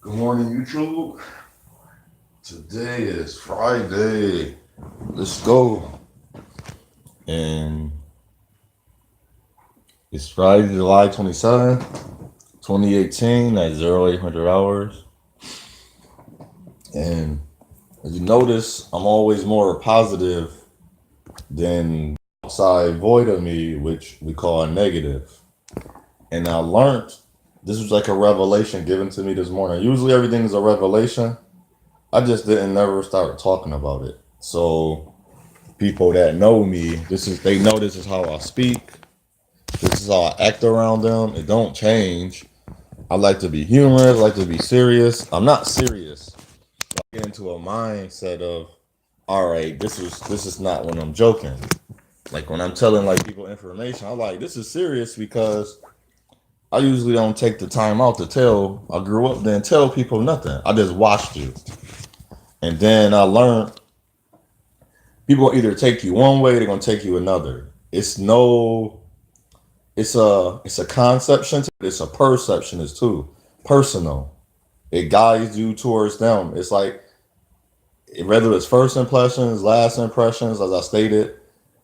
Good morning, YouTube. Today is Friday. Let's go. And it's Friday, July 27th, 2018 at 0800 hours. And as you notice, I'm always more positive than outside void of me, which we call a negative. And I learned this was like a revelation given to me this morning. Usually everything is a revelation. I just didn't never start talking about it. So people that know me, they know this is how I speak. This is how I act around them. It don't change. I like to be humorous. I like to be serious. I'm not serious. I get into a mindset of, all right, this is not when I'm joking. Like when I'm telling like people information, I'm like, this is serious because I usually don't take the time out to tell. I grew up then tell people nothing. I just watched you, and then I learned people gonna either take you one way, they're gonna take you another. It's no it's a conception, it's a perception is too personal. It guides you towards them. It's like whether it's first impressions, last impressions, as I stated,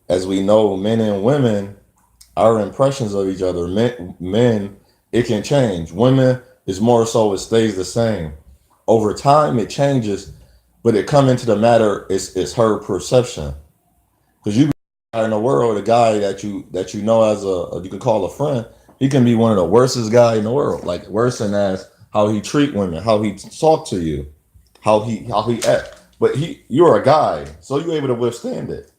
as we know, men and women, our impressions of each other, men it can change. Women is more so it stays the same. Over time it changes, but it come into the matter is her perception. Because you in the world, a guy that you know as you can call a friend, he can be one of the worstest guy in the world. Like worse than as how he treat women, how he talk to you, how he act. But you're a guy, so you're able to withstand it.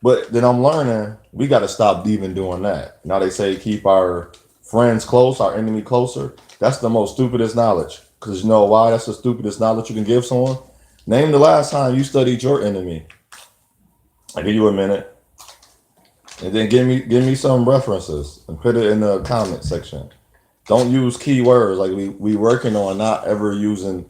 But then I'm learning we got to stop even doing that. Now they say keep our friends close, our enemy closer. That's the most stupidest knowledge. Because you know why? That's the stupidest knowledge you can give someone. Name the last time you studied your enemy. I give you a minute. And then give me some references and put it in the comment section. Don't use keywords like we working on not ever using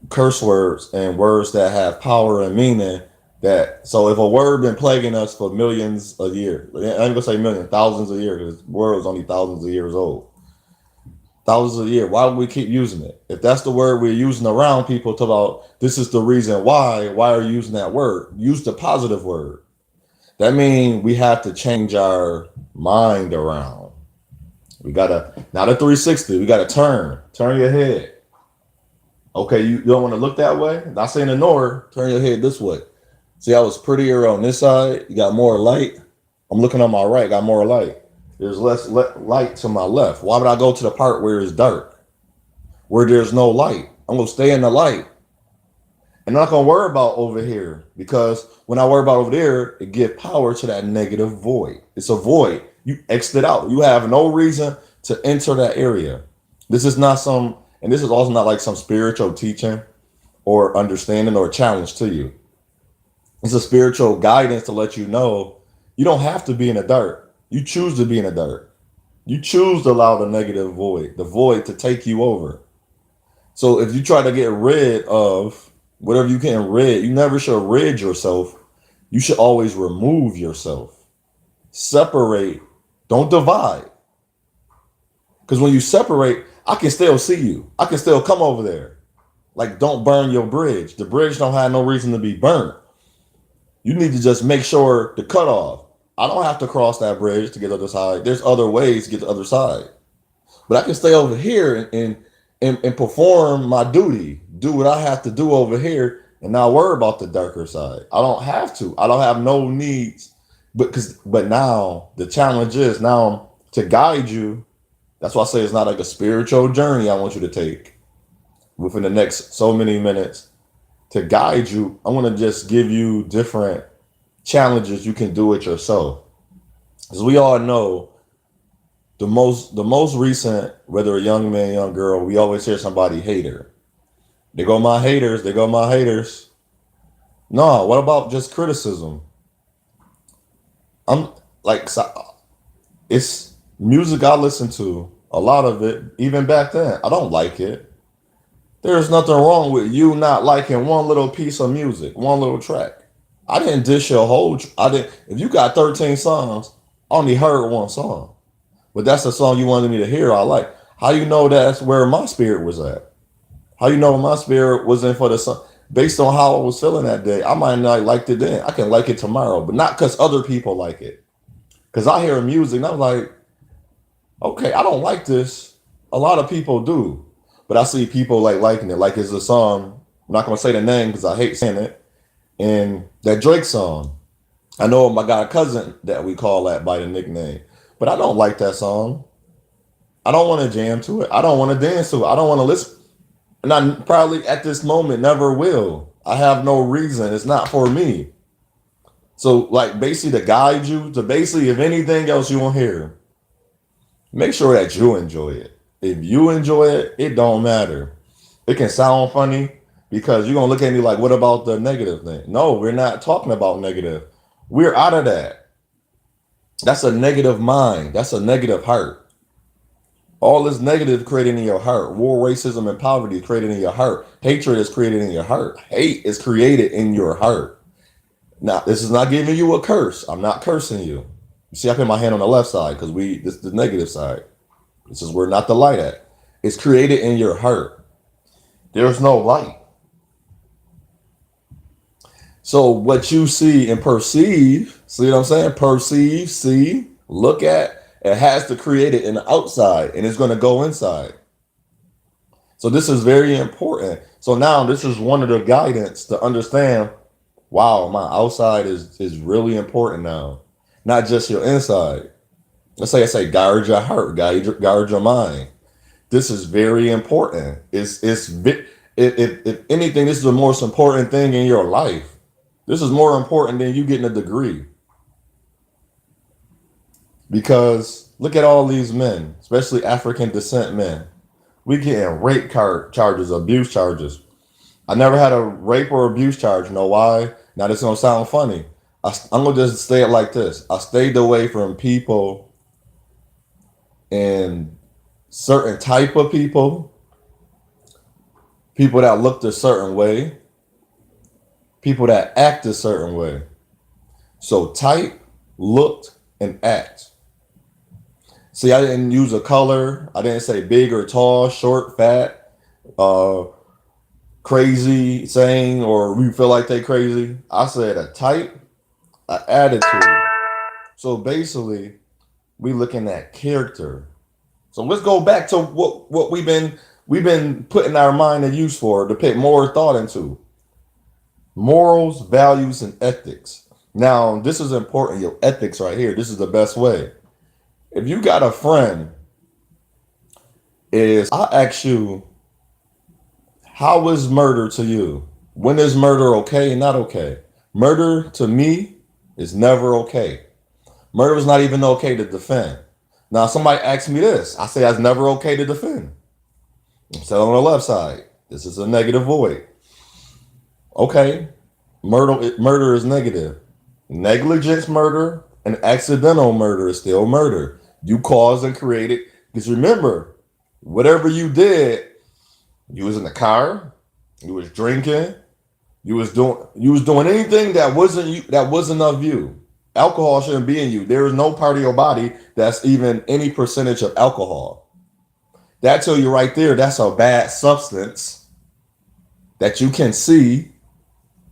curse words and words that have power and meaning. That so if a word been plaguing us for millions of years, I ain't gonna say millions, thousands of years, because the world is only thousands of years old. Thousands of years. Why would we keep using it? If that's the word we're using around people to about this is the reason why. Why are you using that word? Use the positive word. That means we have to change our mind around. We gotta not a 360. We gotta turn your head. Okay, you don't want to look that way. Not saying ignore. Turn your head this way. See, I was prettier on this side. You got more light. I'm looking on my right. Got more light. There's less light to my left. Why would I go to the part where it's dark, where there's no light? I'm gonna stay in the light. And I'm not gonna worry about over here because when I worry about over there, it gives power to that negative void. It's a void. You exit out. You have no reason to enter that area. This is not some, and this is also not like some spiritual teaching or understanding or challenge to you. It's a spiritual guidance to let you know you don't have to be in the dark. You choose to be in the dark. You choose to allow the void to take you over. So if you try to get rid of whatever you can rid, you never should rid yourself. You should always remove yourself. Separate. Don't divide. Because when you separate, I can still see you. I can still come over there. Like don't burn your bridge. The bridge don't have no reason to be burnt. You need to just make sure the cutoff. I don't have to cross that bridge to get to the other side. There's other ways to get to the other side. But I can stay over here and perform my duty, do what I have to do over here, and not worry about the darker side. I don't have to. I don't have no needs. But now the challenge is now to guide you. That's why I say it's not like a spiritual journey I want you to take within the next so many minutes. To guide you, I want to just give you different challenges you can do it yourself. As we all know, the most recent, whether a young man, young girl, we always hear somebody hater. They go my haters, they go my haters. No, what about just criticism? I'm like it's music I listen to, a lot of it, even back then. I don't like it. There's nothing wrong with you not liking one little piece of music, one little track. I didn't dish your whole. I didn't. If you got 13 songs, I only heard one song. But that's the song you wanted me to hear. I like. How you know that's where my spirit was at? How you know my spirit wasn't for the sun? Based on how I was feeling that day, I might not like it then. I can like it tomorrow, but not because other people like it. Because I hear music and I'm like, okay, I don't like this. A lot of people do, but I see people like liking it. Like it's a song. I'm not gonna say the name because I hate saying it. And that Drake song. I know I got a cousin that we call that by the nickname, but I don't like that song. I don't want to jam to it. I don't want to dance to it. I don't want to listen. And I probably at this moment never will. I have no reason. It's not for me. So, like, basically, to guide you, to basically, if anything else you want to hear, make sure that you enjoy it. If you enjoy it, it don't matter. It can sound funny because you're gonna look at me like, what about the negative thing? No, we're not talking about negative. We're out of that. That's a negative mind. That's a negative heart. All this negative created in your heart. War, racism, and poverty is created in your heart. Hatred is created in your heart. Hate is created in your heart. Now, this is not giving you a curse. I'm not cursing you. You see, I put my hand on the left side because this is the negative side. This is where not the light at. It's created in your heart. There's no light. So what you see and perceive, see what I'm saying? Perceive, see, look at, it has to create it in the outside and it's going to go inside. So this is very important. So now this is one of the guidance to understand, wow, my outside is really important now. Not just your inside. Let's say I say guard your heart, guard your mind. This is very important. If anything, this is the most important thing in your life. This is more important than you getting a degree. Because look at all these men, especially African descent men. We getting charges, abuse charges. I never had a rape or abuse charge. You know why? Now this is gonna sound funny. I'm gonna just say it like this. I stayed away from people and certain type of people that looked a certain way, people that act a certain way. So type, looked, and act. See, I didn't use a color. I didn't say big or tall, short, fat, crazy, sane, or we feel like they crazy. I said a type, an attitude. So basically, we looking at character. So let's go back to what we've been putting our mind to use for to put more thought into. Morals, values, and ethics. Now, this is important. Your ethics right here. This is the best way. If you got a friend, I ask you, how is murder to you? When is murder okay, not okay? Murder to me is never okay. Murder is not even okay to defend. Now, somebody asks me this. I say that's never okay to defend. I'm set on the left side. This is a negative void. Okay, murder is negative. Negligence murder and accidental murder is still murder. You caused and created. Because remember, whatever you did, you was in the car, you was drinking, you was doing anything that wasn't you, that wasn't of you. Alcohol shouldn't be in you. There is no part of your body that's even any percentage of alcohol. That tell you right there, that's a bad substance that you can see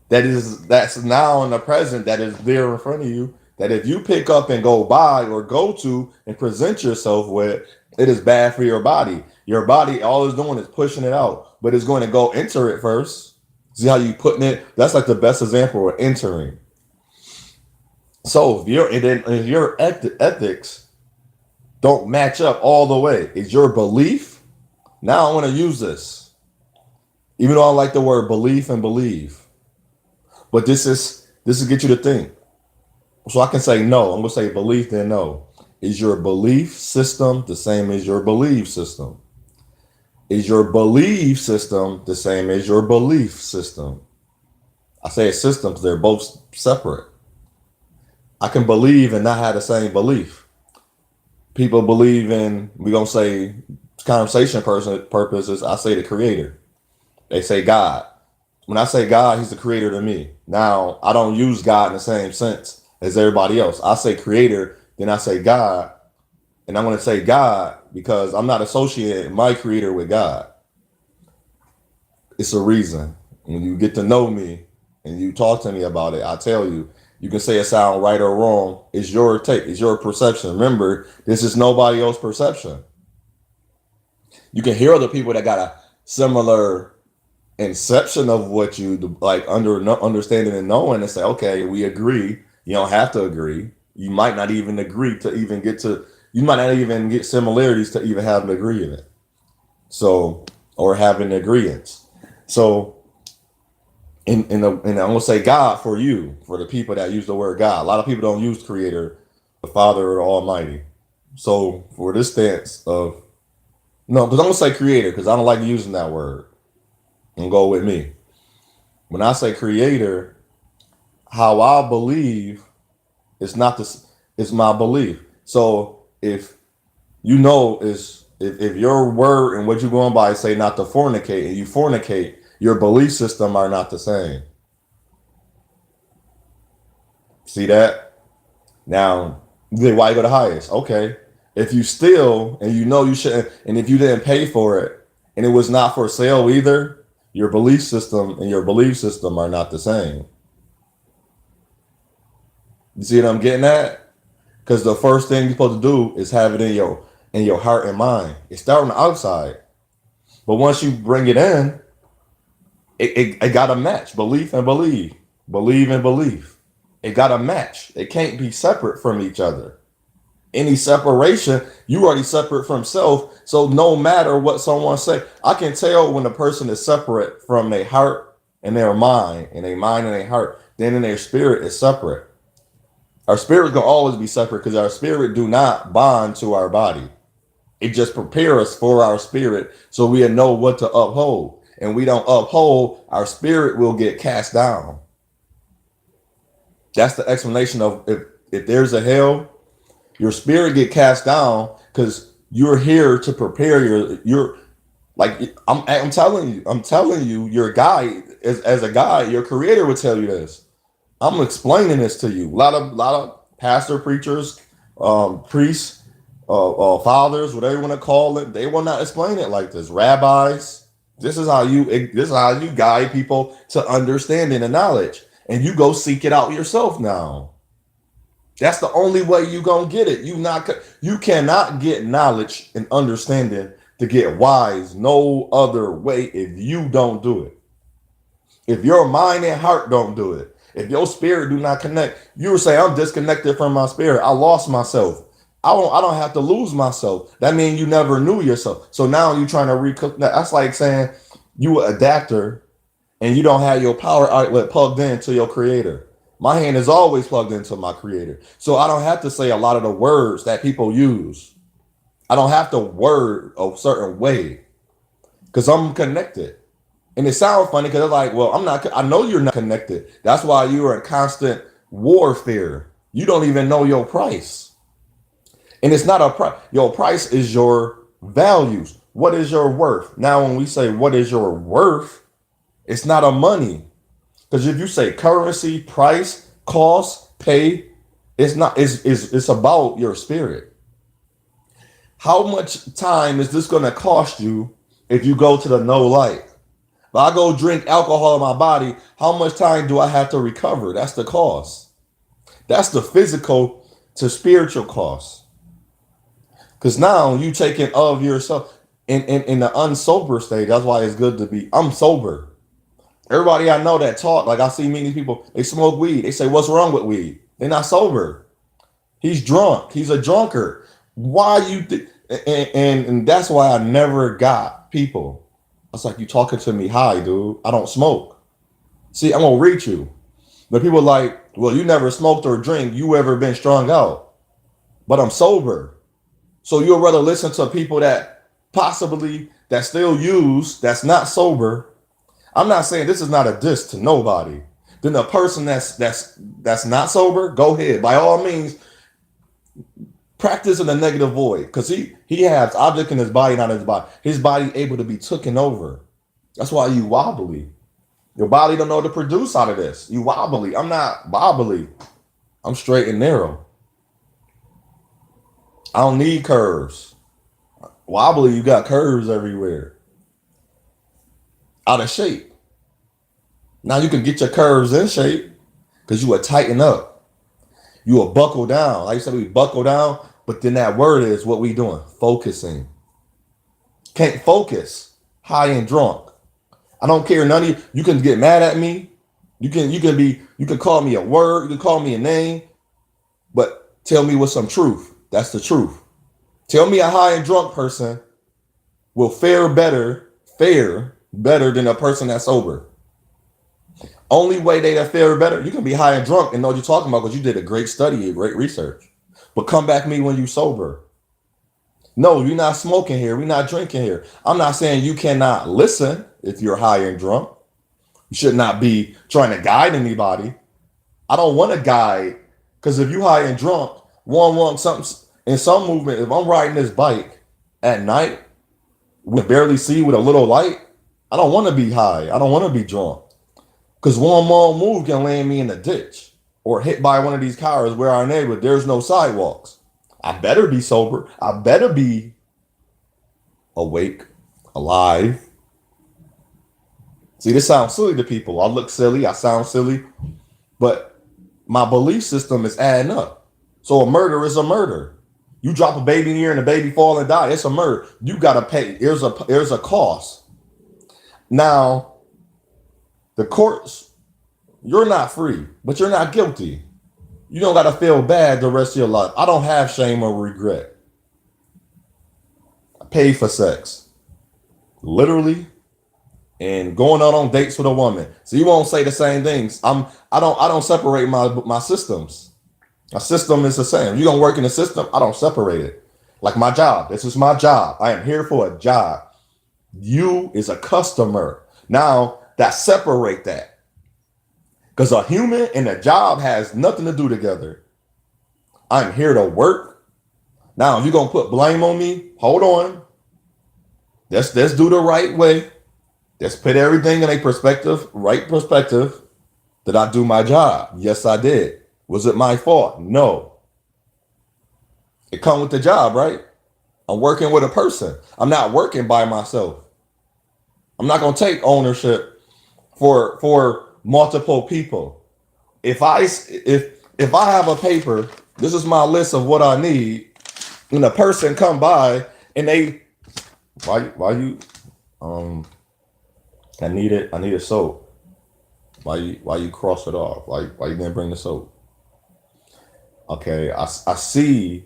that's now in the present that is there in front of you, that if you pick up and go buy or go to and present yourself with, it is bad for your body. Your body, all it's doing is pushing it out, but it's going to go enter it first. See how you putting it? That's like the best example of entering. So if your ethics don't match up all the way, is your belief? Now I want to use this, even though I like the word belief and believe. But this is get you to think. So I can say no. I'm gonna say belief, then no. Is your belief system the same as your belief system? Is your belief system the same as your belief system? I say systems, they're both separate. I can believe and not have the same belief. People believe in, we're gonna say conversation purposes, I say the creator. They say God. When I say God, he's the creator to me. Now, I don't use God in the same sense as everybody else. I say creator, then I say God. And I'm going to say God because I'm not associating my creator with God. It's a reason. When you get to know me and you talk to me about it, I tell you, you can say it sound right or wrong. It's your take. It's your perception. Remember, this is nobody else's perception. You can hear other people that got a similar inception of what you like understanding and knowing and say, okay, we agree. You don't have to agree. You might not even agree to even get to. You might not even get similarities to even have an agreement. So, or have an agreement. So, and I'm gonna say God for you, for the people that use the word God. A lot of people don't use Creator, the Father, or the Almighty. So, for this stance of no, because I'm gonna say Creator because I don't like using that word. And go with me. When I say Creator, how I believe it's not this. It's my belief. So if you know is if your word and what you're going by say not to fornicate and you fornicate, your belief system are not the same. See that? Now, then why you go to highest? Okay. If you steal and you know you shouldn't, and if you didn't pay for it and it was not for sale either, your belief system and your belief system are not the same. You see what I'm getting at? Because the first thing you're supposed to do is have it in your heart and mind. It starts on the outside, but once you bring it in, it got to match belief and believe and belief. It got to match. It can't be separate from each other. Any separation, you already separate from self. So no matter what someone say, I can tell when a person is separate from their heart and their mind, and their mind and their heart. Then in their spirit is separate. Our spirit gonna always be separate because our spirit do not bond to our body. It just prepare us for our spirit so we know what to uphold. And we don't uphold, our spirit will get cast down. That's the explanation of if there's a hell, your spirit get cast down because you're here to prepare your like I'm telling you, your guide as a guide, your creator would tell you this. I'm explaining this to you. A lot of pastor preachers, priests, fathers, whatever you want to call it, they will not explain it like this. Rabbis, this is how you guide people to understanding and knowledge, and you go seek it out yourself now. That's the only way you gonna get it. You cannot get knowledge and understanding to get wise no other way if you don't do it. If your mind and heart don't do it, if your spirit do not connect, you would say, I'm disconnected from my spirit. I lost myself. I don't have to lose myself. That means you never knew yourself. So now you're trying to recook. That's like saying you an adapter and you don't have your power outlet plugged in to your creator. My hand is always plugged into my creator. So I don't have to say a lot of the words that people use. I don't have to word a certain way because I'm connected. And it sounds funny because it's like, well, I'm not, I know you're not connected. That's why you're in constant warfare. You don't even know your price. And it's not a price. Your price is your values. What is your worth? Now, when we say what is your worth, it's not a money. Because if you say currency, price, cost, pay, it's not, it's about your spirit. How much time is this going to cost you if you go to the no light? If I go drink alcohol in my body, how much time do I have to recover? That's the cost. That's the physical to spiritual cost. Because now you taking of yourself in the unsober state. That's why it's good to be. I'm sober. Everybody I know that talk, like I see many people, they smoke weed. They say, what's wrong with weed? They're not sober. He's drunk. He's a drunkard. Why you and that's why I never got people. It's like you talking to me high, dude. I don't smoke. See, I'm gonna reach you. But people are like, well, you never smoked or drink. You ever been strung out? But I'm sober. So you'll rather listen to people that possibly that still use that's not sober. I'm not saying this is not a diss to nobody. Then the person that's not sober, go ahead. By all means, practice in the negative void. Because he has object in his body, not his body. His body able to be taken over. That's why you wobbly. Your body don't know what to produce out of this. You wobbly. I'm not wobbly. I'm straight and narrow. I don't need curves. Wobbly, you got curves everywhere. out of shape. Now you can get your curves in shape because you will tighten up. You will buckle down. Like you said, we buckle down, but then that word is what we doing? Focusing. Can't focus. High and drunk. I don't care none of you. You can get mad at me. You can call me a word, you can call me a name, but tell me with some truth. That's the truth. Tell me a high and drunk person will fare better than a person that's sober. Only way they fare better, you can be high and drunk and know what you're talking about because you did a great study, a great research. But come back to me when you sober. No, you're not smoking here. We're not drinking here. I'm not saying you cannot listen if you're high and drunk. You should not be trying to guide anybody. I don't want to guide because if you high and drunk, one something in some movement. If I'm riding this bike at night, we barely see with a little light. I don't want to be high. I don't want to be drunk because one more move can land me in a ditch or hit by one of these cars where our neighborhood there's no sidewalks. I better be sober. I better be awake, alive. See, this sounds silly to people. I look silly. I sound silly. But my belief system is adding up. So a murder is a murder. You drop a baby in here and the baby fall and die. It's a murder. You got to pay. There's a cost. Now, the courts, you're not free, but you're not guilty. You don't got to feel bad the rest of your life. I don't have shame or regret. I paid for sex. Literally. And going out on dates with a woman. So you won't say the same things. I don't separate my systems. My system is the same. You're gonna work in the system, I don't separate it. Like my job. This is my job. I am here for a job. You is a customer. Now that separate that. Because a human and a job has nothing to do together. I'm here to work. Now, if you're gonna put blame on me, hold on. Let's do the right way. Let's put everything in a perspective, right perspective. Did I do my job? Yes, I did. Was it my fault? No. It comes with the job, right? I'm working with a person. I'm not working by myself. I'm not gonna take ownership for multiple people. If I have a paper, this is my list of what I need, and a person come by and they why you I needed soap. Why you cross it off? Why you didn't bring the soap? Okay, I see.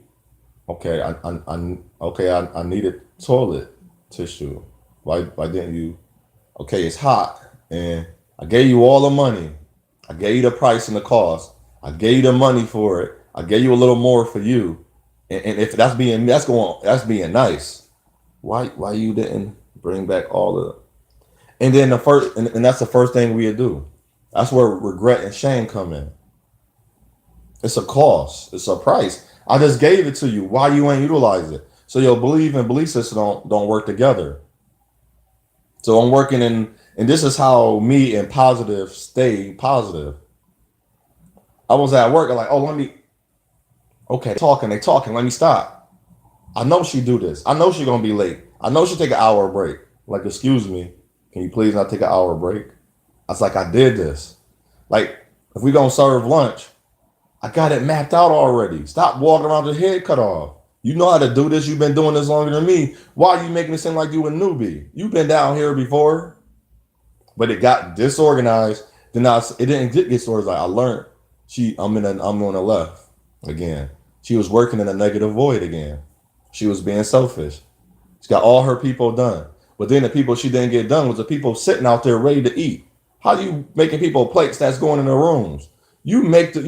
Okay, I needed toilet tissue. Why didn't you? Okay, it's hot, and I gave you all the money. I gave you the price and the cost. I gave you the money for it. I gave you a little more for you. And if that's being nice. Why you didn't bring back all of it? And then and that's the first thing we do. That's where regret and shame come in. It's a cost. It's a price. I just gave it to you. Why you ain't utilize it? So your belief system don't work together. So I'm working and this is how me and positive stay positive. I was at work. I'm like, okay, they talking. Let me stop. I know she do this. I know she gonna be late. I know she take an hour break. Like, excuse me. Can you please not take an hour break? I was like, I did this. Like, if we gonna serve lunch, I got it mapped out already. Stop walking around with your head cut off. You know how to do this. You've been doing this longer than me. Why are you making it seem like you a newbie? You've been down here before. But it got disorganized. Then it didn't get disorganized. Like I learned. I'm on the left again. She was working in a negative void again. She was being selfish. She got all her people done. But then the people she didn't get done was the people sitting out there ready to eat. How you making people plates that's going in their rooms? You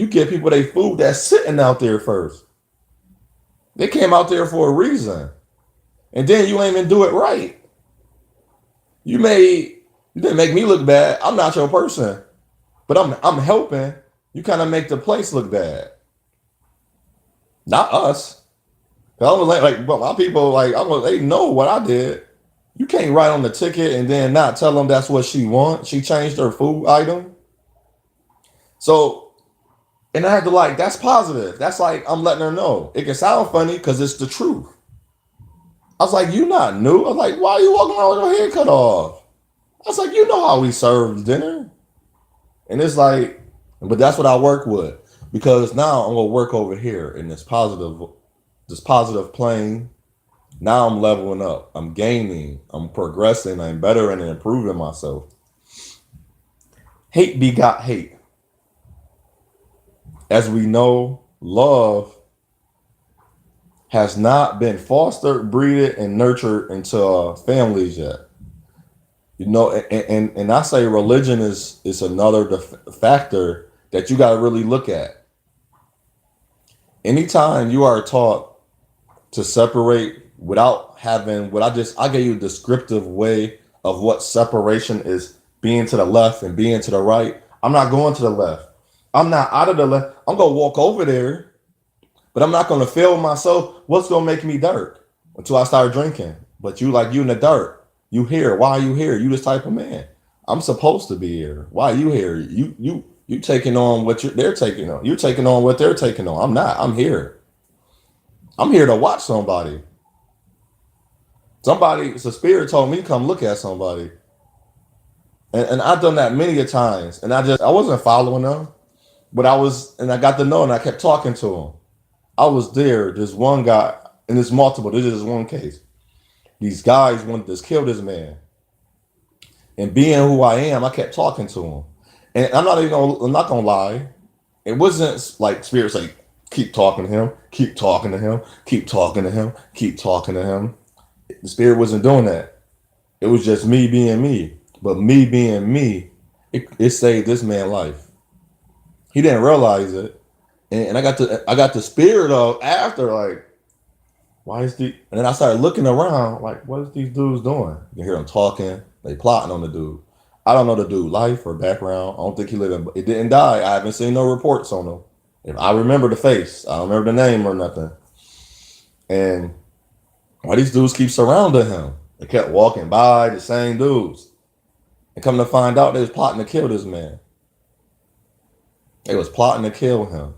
give people their food that's sitting out there first. They came out there for a reason. And then you ain't even do it right. You didn't make me look bad. I'm not your person. But I'm helping. You kind of make the place look bad. Not us. I was like but my people they know what I did. You can't write on the ticket and then not tell them that's what she wants. She changed her food item. So, and I had to that's positive. That's like, I'm letting her know. It can sound funny because it's the truth. I was like, you not new. I was like, why are you walking around with your head cut off? I was like, you know how we serve dinner. And it's like, but that's what I work with. Because now I'm gonna work over here in this positive plane. Now I'm leveling up. I'm gaining. I'm progressing. I'm bettering and improving myself. Hate begot hate. As we know, love has not been fostered, breeded, and nurtured into families yet. You know, and I say religion is another factor that you got to really look at. Anytime you are taught to separate without having what I gave you a descriptive way of what separation is, being to the left and being to the right. I'm not going to the left. I'm not out of the left. I'm gonna walk over there, but I'm not gonna feel myself. What's gonna make me dirt until I start drinking? But you in the dirt. You here? Why are you here? You this type of man. I'm supposed to be here. Why are you here? You taking on what they're taking on. You're taking on what they're taking on. I'm not. I'm here. I'm here to watch somebody. Somebody, it's a spirit told me come look at somebody. And I've done that many a times. And I wasn't following them, but I got to know and I kept talking to him. I was there. There's one guy, and there's multiple. This is one case. These guys wanted to kill this man. And being who I am, I kept talking to him. And I'm not gonna lie. It wasn't like spirits like keep talking to him, keep talking to him, keep talking to him, keep talking to him. The spirit wasn't doing that. It was just me being me. But me being me, it saved this man's life. He didn't realize it. And I got the spirit of after like, why is the and then I started looking around like what is these dudes doing? You hear them talking, they plotting on the dude. I don't know the dude life or background. I don't think he lived in it didn't die. I haven't seen no reports on him. If I remember the face, I don't remember the name or nothing. And why these dudes keep surrounding him? They kept walking by the same dudes. And come to find out they was plotting to kill this man. They was plotting to kill him.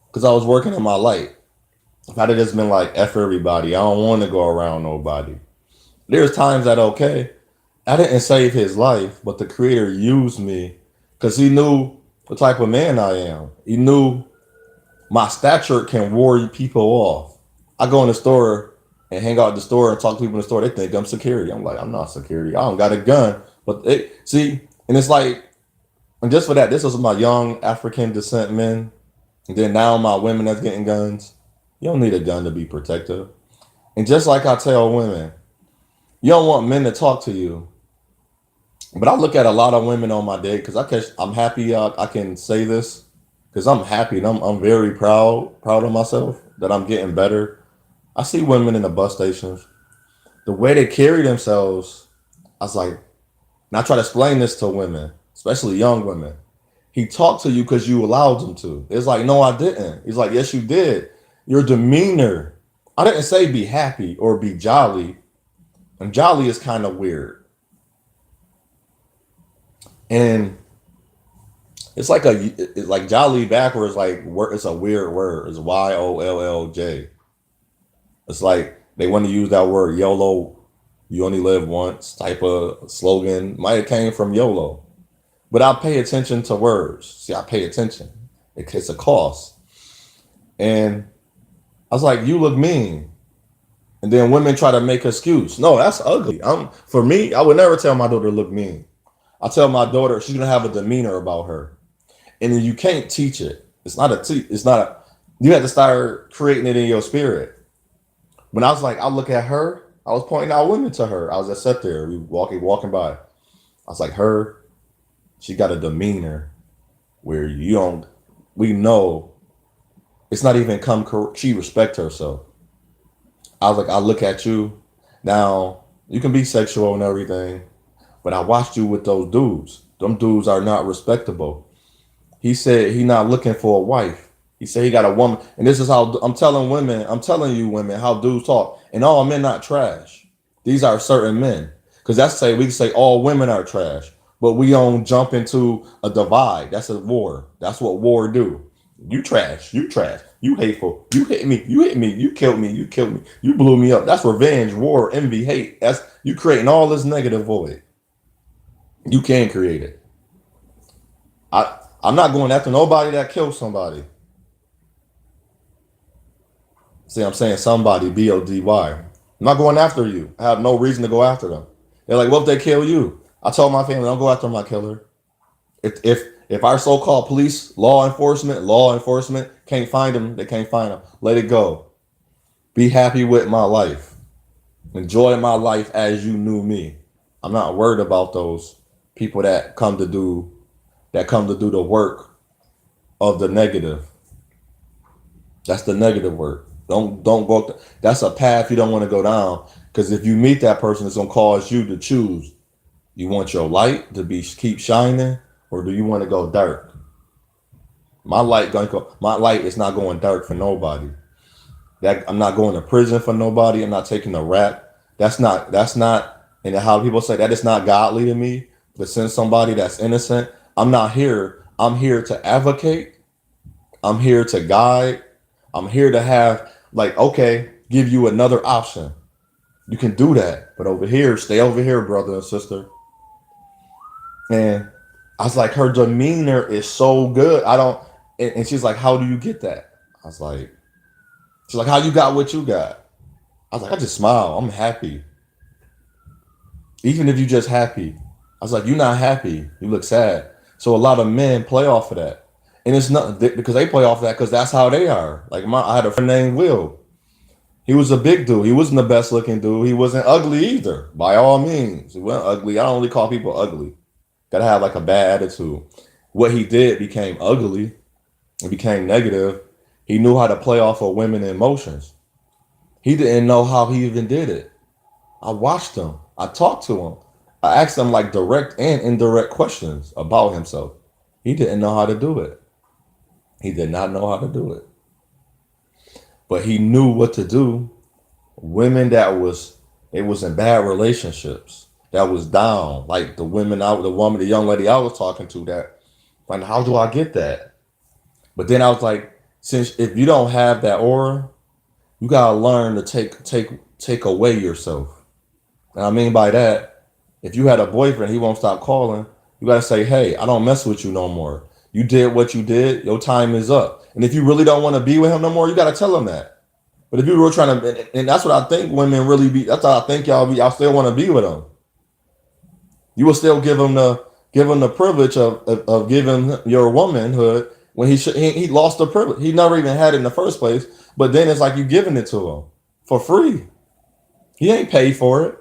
Because I was working in my light. If I'd have just been like, F everybody, I don't want to go around nobody. There's times that okay, I didn't save his life, but the creator used me because he knew the type of man I am. He knew my stature can ward people off. I go in the store and hang out at the store and talk to people in the store. They think I'm security. I'm like, I'm not security. I don't got a gun. But see, and it's like, and just for that, this was my young African descent men. And then now my women that's getting guns. You don't need a gun to be protective. And just like I tell women, you don't want men to talk to you. But I look at a lot of women on my day because I'm happy I can say this because I'm happy and I'm very proud of myself that I'm getting better. I see women in the bus stations, the way they carry themselves. I was like, and I try to explain this to women, especially young women. He talked to you because you allowed him to. It's like, no, I didn't. He's like, yes, you did. Your demeanor. I didn't say be happy or be jolly. And jolly is kind of weird. And it's like jolly backwards, like it's a weird word. It's YOLLJ. It's like they want to use that word YOLO, you only live once type of slogan. Might have came from YOLO. But I pay attention to words. See, I pay attention. It's a cost. And I was like, you look mean. And then women try to make excuse. No, that's ugly. For me, I would never tell my daughter to look mean. I tell my daughter she's gonna have a demeanor about her. And you can't teach it. It's not a you have to start creating it in your spirit. When I was like, I look at her, I was pointing out women to her. I was just sat there, we walking by. I was like, she got a demeanor where we know it's not even she respect herself. I was like, I look at you. Now, you can be sexual and everything, but I watched you with those dudes. Them dudes are not respectable. He said he not looking for a wife. He said he got a woman. And this is how I'm telling you women, how dudes talk. And all men not trash. These are certain men. Because we can say all women are trash. But we don't jump into a divide. That's a war. That's what war do. You trash. You hateful. You hit me. You killed me. You blew me up. That's revenge, war, envy, hate. That's you creating all this negative void. You can create it. I'm not going after nobody that kills somebody. See, I'm saying somebody, B-O-D-Y. I'm not going after you. I have no reason to go after them. They're like, what if they kill you? I told my family, don't go after my killer. If our so-called police, law enforcement can't find them, they can't find them. Let it go. Be happy with my life. Enjoy my life as you knew me. I'm not worried about those people that come to do the work of the negative. That's the negative work. Don't go. That's a path you don't want to go down. Because if you meet that person, it's gonna cause you to choose. You want your light to be keep shining, or do you want to go dark? My light is not going dark for nobody. That I'm not going to prison for nobody. I'm not taking a rap. That's not and how people say that is not godly to me. To send somebody that's innocent. I'm not here. I'm here to advocate. I'm here to guide. I'm here to have like okay, give you another option. You can do that, but over here, stay over here, brother and sister. And I was like, her demeanor is so good. I don't. And she's like, how do you get that? I was like, she's like, how you got what you got? I was like, I just smile. I'm happy. Even if you just happy. I was like, you're not happy. You look sad. So a lot of men play off of that. And it's not because they play off of that because that's how they are. Like I had a friend named Will. He was a big dude. He wasn't the best looking dude. He wasn't ugly either, by all means. He wasn't ugly. I don't really call people ugly. Gotta have like a bad attitude. What he did became ugly. It became negative. He knew how to play off of women emotions. He didn't know how he even did it. I watched him. I talked to him. I asked him like direct and indirect questions about himself. He didn't know how to do it. He did not know how to do it. But he knew what to do. Women it was in bad relationships that was down. Like the young lady I was talking to that like how do I get that? But then I was like, since if you don't have that aura, you gotta learn to take away yourself. And I mean by that, if you had a boyfriend, he won't stop calling. You gotta say, hey, I don't mess with you no more. You did what you did. Your time is up. And if you really don't want to be with him no more, you gotta tell him that. But if you were trying to, and that's what I think women really be. That's how I think y'all still want to be with him. You will still give him the privilege of giving your womanhood when he lost the privilege. He never even had it in the first place. But then it's like you giving it to him for free. He ain't paid for it.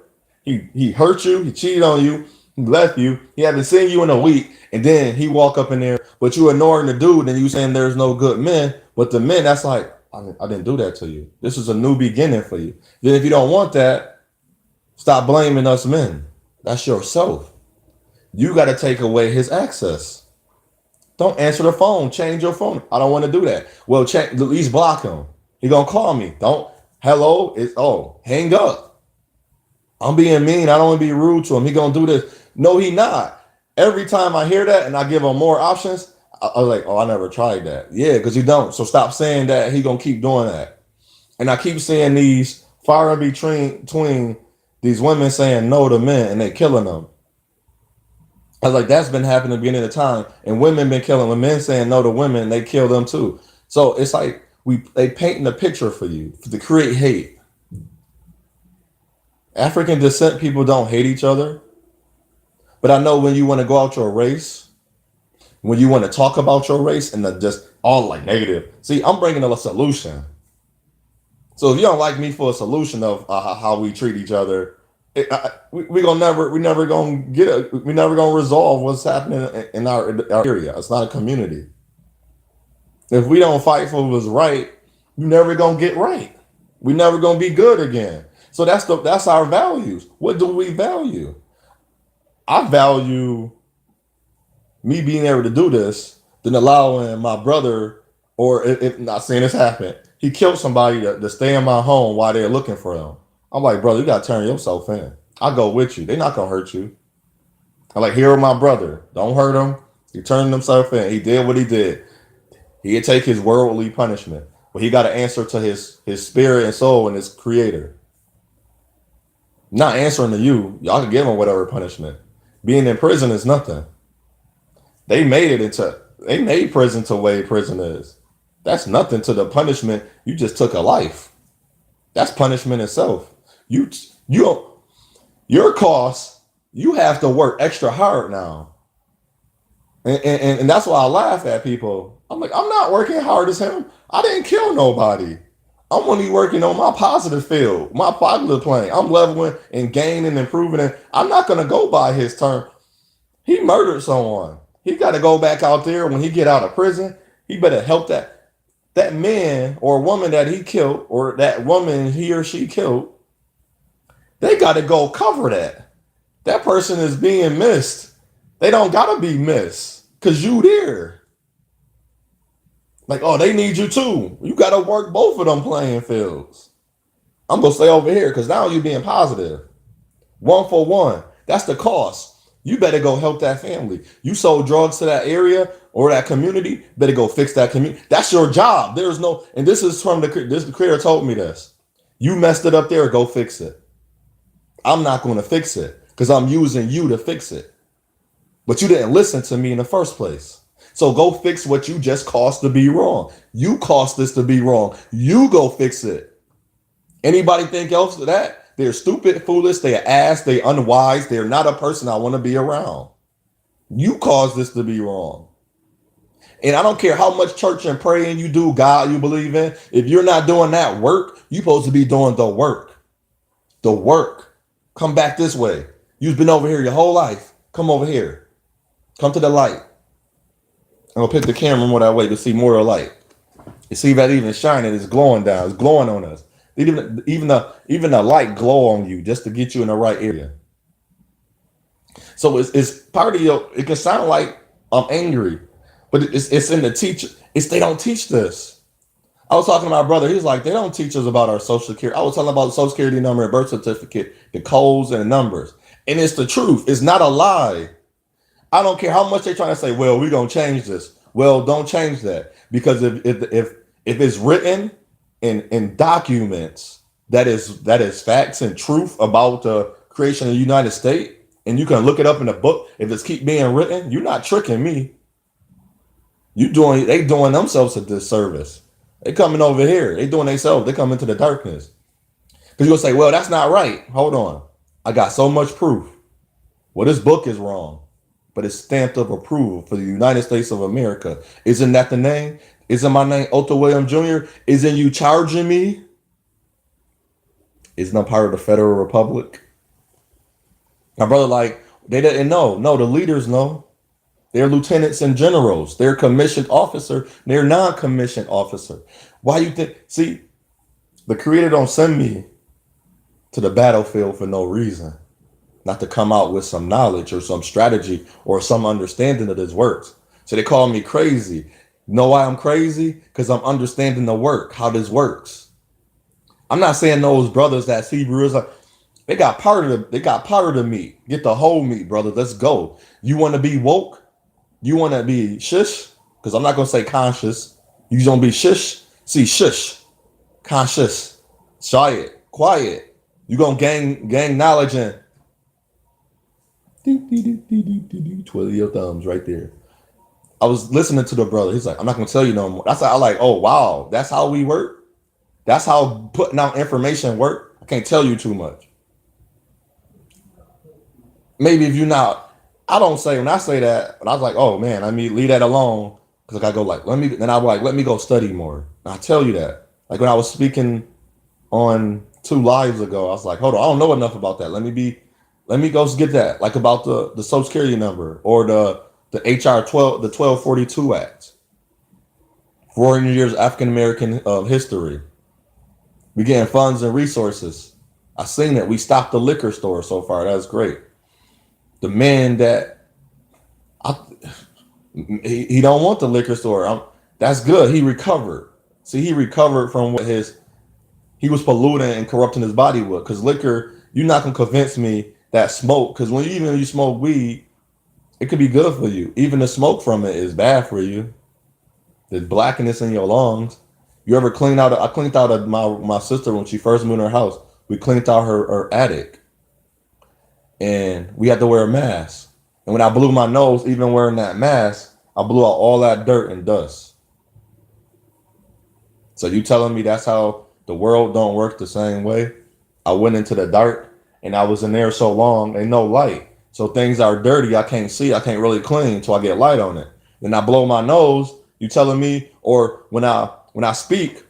He hurt you. He cheated on you. He left you. He haven't seen you in a week, and then he walk up in there. But you ignoring the dude, and you saying there's no good men. But the men, that's like I didn't do that to you. This is a new beginning for you. Then if you don't want that, stop blaming us men. That's yourself. You got to take away his access. Don't answer the phone. Change your phone. I don't want to do that. Well, at least block him. He gonna call me. Don't. Hello. It's hang up. I'm being mean. I don't want to be rude to him. He gonna do this. No, he not. Every time I hear that and I give him more options, I was like, oh, I never tried that. Yeah, because you don't. So stop saying that. He gonna keep doing that. And I keep seeing these fire between these women saying no to men and they killing them. I was like, that's been happening at the beginning of the time. And women been killing when men saying no to women, they kill them too. So it's like they painting a picture for you to create hate. African descent people don't hate each other. But I know when you want to go out your race, when you want to talk about your race and just all like negative. See, I'm bringing a solution. So if you don't like me for a solution of how we treat each other, we never gonna we never gonna resolve what's happening in our area. It's not a community. If we don't fight for what's right, you never gonna get right. We never gonna be good again. So that's our values. What do we value? I value me being able to do this than allowing my brother, or if not saying this happened, he killed somebody to stay in my home while they're looking for him. I'm like, brother, you gotta turn yourself in. I go with you. They're not gonna hurt you. I'm like, here with my brother. Don't hurt him. He turned himself in. He did what he did. He'd take his worldly punishment, but he got to answer to his spirit and soul and his creator. Not answering to you. Y'all can give him whatever punishment. Being in prison is nothing. They made prison to way prison is. That's nothing to the punishment. You just took a life. That's punishment itself. You you your cost, you have to work extra hard now. And that's why I laugh at people. I'm like, I'm not working hard as him. I didn't kill nobody. I'm only working on my positive field, my positive plane. I'm leveling and gaining and improving it. I'm not gonna go by his term. He murdered someone. He got to go back out there when he get out of prison. He better help that man or woman that he killed, or that woman he or she killed. They got to go cover that. That person is being missed. They don't got to be missed because you there. Like, oh, they need you too. You got to work both of them playing fields. I'm going to stay over here because now you're being positive. One for one. That's the cost. You better go help that family. You sold drugs to that area or that community, better go fix that community. That's your job. There's no, and this is from the creator told me this. You messed it up there, go fix it. I'm not going to fix it because I'm using you to fix it. But you didn't listen to me in the first place. So go fix what you just caused to be wrong. You caused this to be wrong. You go fix it. Anybody think else of that? They're stupid, foolish, they're ass, they're unwise, they're not a person I want to be around. You caused this to be wrong. And I don't care how much church and praying you do, God you believe in. If you're not doing that work, you're supposed to be doing the work. The work. Come back this way. You've been over here your whole life. Come over here. Come to the light. I'm going to pick the camera more that way to see more of light. You see that even shining, it's glowing down. It's glowing on us. Even the light glow on you just to get you in the right area. So it's part of your. It can sound like I'm angry, but it's in the teacher. It's they don't teach this. I was talking to my brother. He was like, they don't teach us about our social security. I was talking about the social security number and birth certificate, the codes and the numbers, and it's the truth. It's not a lie. I don't care how much they're trying to say. Well, we're gonna change this. Well, don't change that because if it's written in documents that is facts and truth about the creation of the United States, and you can look it up in a book. If it's keep being written, you're not tricking me. They doing themselves a disservice. They coming over here. They doing themselves. They come into the darkness. Because you'll say, well, that's not right. Hold on. I got so much proof. Well, this book is wrong, but it's stamped of approval for the United States of America. Isn't that the name? Isn't my name Otto William Jr.? Isn't you charging me? Isn't I part of the Federal Republic? My brother, like, they didn't know. No, the leaders know. They're lieutenants and generals. They're commissioned officer. They're non-commissioned officer. Why you think? See, the Creator don't send me to the battlefield for no reason. Not to come out with some knowledge or some strategy or some understanding of this works. So they call me crazy. Know why I'm crazy? Because I'm understanding the work, how this works. I'm not saying those brothers that's Hebrews like they got part of the meat. Get the whole meat, brother. Let's go. You want to be woke? You want to be shush? Because I'm not gonna say conscious. You gonna be shush? See, shush, conscious, quiet. You gonna gain knowledge and twiddle your thumbs right there. I was listening to the brother. He's like, I'm not gonna tell you no more. That's how I like. Oh wow, that's how we work. That's how putting out information work. I can't tell you too much. Maybe if you're not, I don't say when I say that, but I was like, oh man, I mean leave that alone because I go like let me go study more. And I tell you that. Like when I was speaking on 2 lives ago, I was like, hold on, I don't know enough about that. Let me go get that. Like about the Social Security number or the HR 1242 Act. 400 years African American history. We getting funds and resources. I seen it. We stopped the liquor store so far. That's great. The man that he don't want the liquor store. That's good. He recovered. See, he recovered from what he was polluting and corrupting his body with. Because liquor, you're not gonna convince me that smoke. Because even when you smoke weed, it could be good for you. Even the smoke from it is bad for you. There's blackness in your lungs. You ever clean out? I cleaned out my sister when she first moved in her house. We cleaned out her attic, and we had to wear a mask. And when I blew my nose, even wearing that mask, I blew out all that dirt and dust. So you telling me that's how the world don't work the same way? I went into the dark and I was in there so long and no light. So things are dirty, I can't see, I can't really clean until I get light on it. Then I blow my nose, you telling me, or when I speak,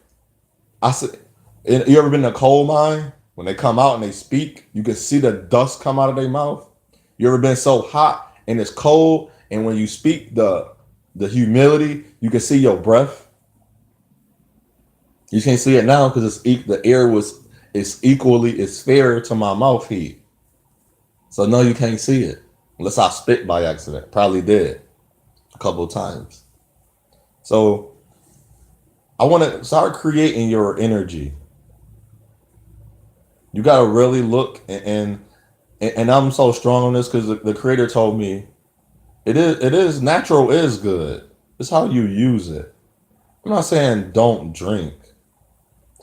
I said, you ever been in a coal mine? When they come out and they speak, you can see the dust come out of their mouth. You ever been so hot and it's cold, and when you speak, the humidity, you can see your breath. You can't see it now because the air was it's fair to my mouth heat. So no, you can't see it unless I spit by accident. Probably did a couple of times. So I want to start creating your energy. You got to really look and I'm so strong on this because the creator told me it is natural is good. It's how you use it. I'm not saying don't drink.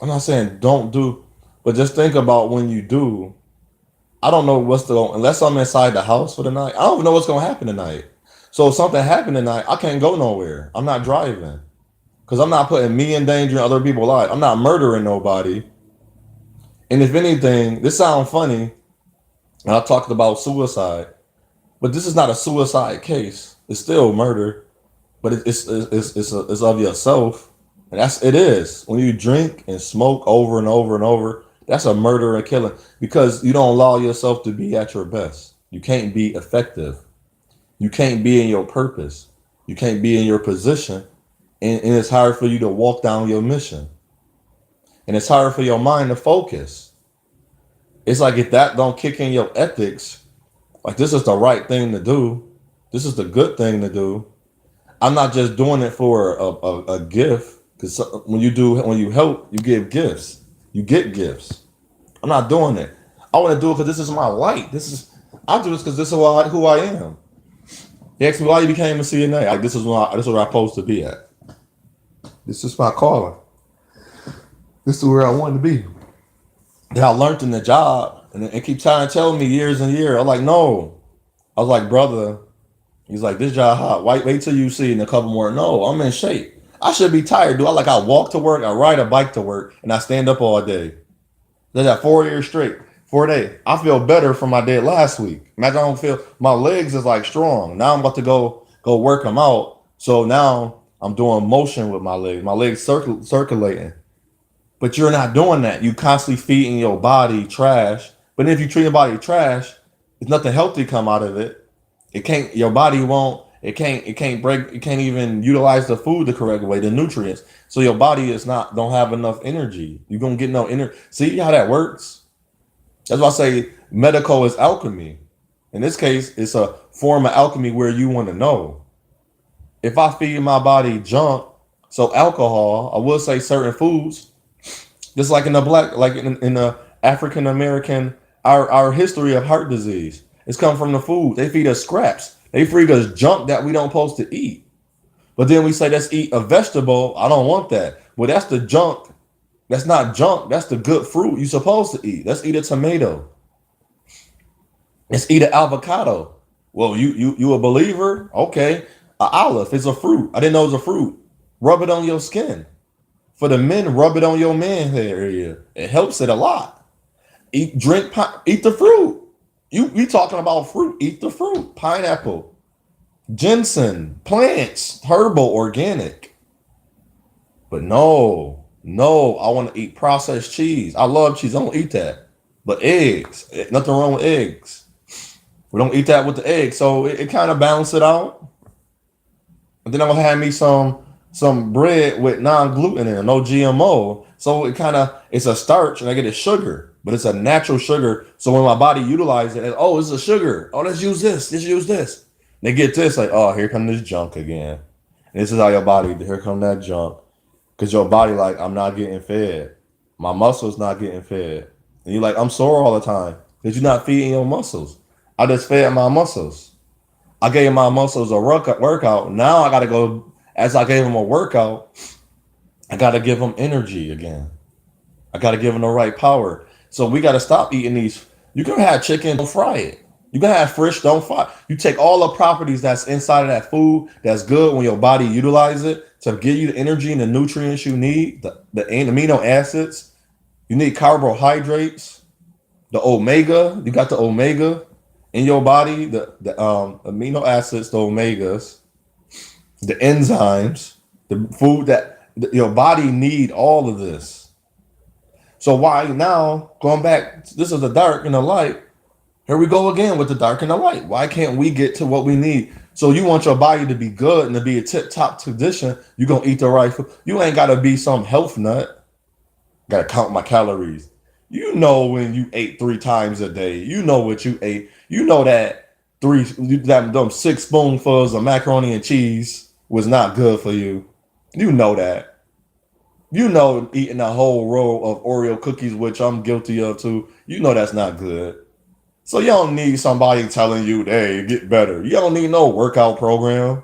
I'm not saying don't do, but just think about when you do. I don't know what's the unless I'm inside the house for the night. I don't even know what's gonna happen tonight. So if something happened tonight, I can't go nowhere. I'm not driving because I'm not putting me in danger and other people's lives. I'm not murdering nobody. And if anything, this sounds funny. And I talked about suicide, but this is not a suicide case. It's still murder, but it's of yourself, and it is when you drink and smoke over and over and over. That's a murder and killing because you don't allow yourself to be at your best. You can't be effective. You can't be in your purpose. You can't be in your position, and it's hard for you to walk down your mission, and it's hard for your mind to focus. It's like if that don't kick in your ethics, like this is the right thing to do. This is the good thing to do. I'm not just doing it for a gift because when you help, you give gifts. You get gifts. I'm not doing it. I want to do it because this is my light. I do this because this is who I am. He asked me why you became a CNA. Like this is where I'm supposed to be at. This is my calling. This is where I wanted to be. That I learned in the job and it keep trying to tell me years and years. I'm like, no. I was like, brother. He's like, this job hot. Wait till you see in a couple more. No, I'm in shape. I should be tired, dude. I walk to work, I ride a bike to work, and I stand up all day. That's that 4 years straight. 4 days. I feel better from my day last week. Imagine I don't feel my legs is like strong. Now I'm about to go work them out. So now I'm doing motion with my legs. My legs circulating. But you're not doing that. You constantly feeding your body trash. But if you treat your body trash, there's nothing healthy come out of it. It can't. Your body won't. It can't break. It can't even utilize the food the correct way, the nutrients. So your body is not don't have enough energy. You're gonna get no energy. See how that works? That's why I say medical is alchemy. In this case, it's a form of alchemy where you want to know. If I feed my body junk, so alcohol, I will say certain foods, just like in the black, like in the African American, our history of heart disease. It's come from the food. They feed us scraps. They feed us junk that we don't supposed to eat. But then we say, let's eat a vegetable. I don't want that. Well, that's the junk. That's not junk. That's the good fruit you're supposed to eat. Let's eat a tomato. Let's eat an avocado. Well, you a believer? Okay. An olive is a fruit. I didn't know it was a fruit. Rub it on your skin. For the men, rub it on your man area. It helps it a lot. Eat the fruit. You talking about fruit? Eat the fruit. Pineapple, ginseng, plants, herbal, organic. But no, I want to eat processed cheese. I love cheese. I don't eat that. But eggs, nothing wrong with eggs. We don't eat that with the eggs, so it kind of balances it out. And then I'm gonna have me some bread with non-gluten in it, no GMO. So it's a starch, and I get a sugar, but it's a natural sugar. So when my body utilizes it, oh, it's a sugar. Oh, let's use this. Let's use this. They get this, like, oh, here come this junk again. And this is how your body, here come that junk. Because your body, like, I'm not getting fed. My muscles not getting fed. And you're like, I'm sore all the time. Because you're not feeding your muscles. I just fed my muscles. I gave my muscles a workout. Now I got to go, as I gave them a workout, I got to give them energy again. I got to give them the right power. So we got to stop eating these. You can have chicken, don't fry it. You can have frisch, don't fry. You take all the properties that's inside of that food that's good when your body utilize it to give you the energy and the nutrients you need, the amino acids. You need carbohydrates, the omega. You got the omega in your body, the amino acids, the omegas, the enzymes, the food that your body need all of this. So why now going back? This is the dark and the light. Here we go again with the dark and the light. Why can't we get to what we need? So you want your body to be good and to be a tip top condition. You're gonna eat the right food. You ain't gotta be some health nut. Gotta count my calories. You know when you ate 3 times a day. You know what you ate. You know that them 6 spoonfuls of macaroni and cheese was not good for you. You know that. You know eating a whole row of Oreo cookies, which I'm guilty of too. You know that's not good. So you don't need somebody telling you, hey, get better. You don't need no workout program.